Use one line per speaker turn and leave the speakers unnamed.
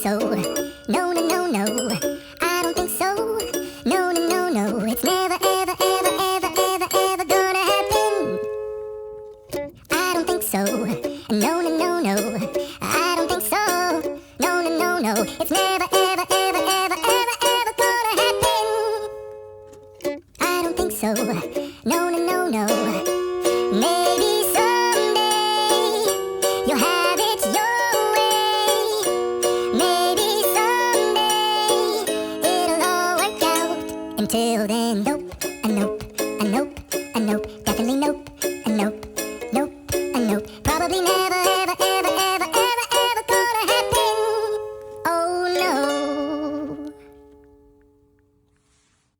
so. No, no, no, no. I don't think so. No, no, no, no. It's never, ever, ever, ever, ever, ever gonna happen. I don't think so. No, no, no, no. I don't think so. No, no, no, no. It's never, ever, ever, ever, ever, ever gonna happen. I don't think so. No, no, no, no. Maybe someday you'll have it your way. Maybe someday it'll all work out. Until then, though,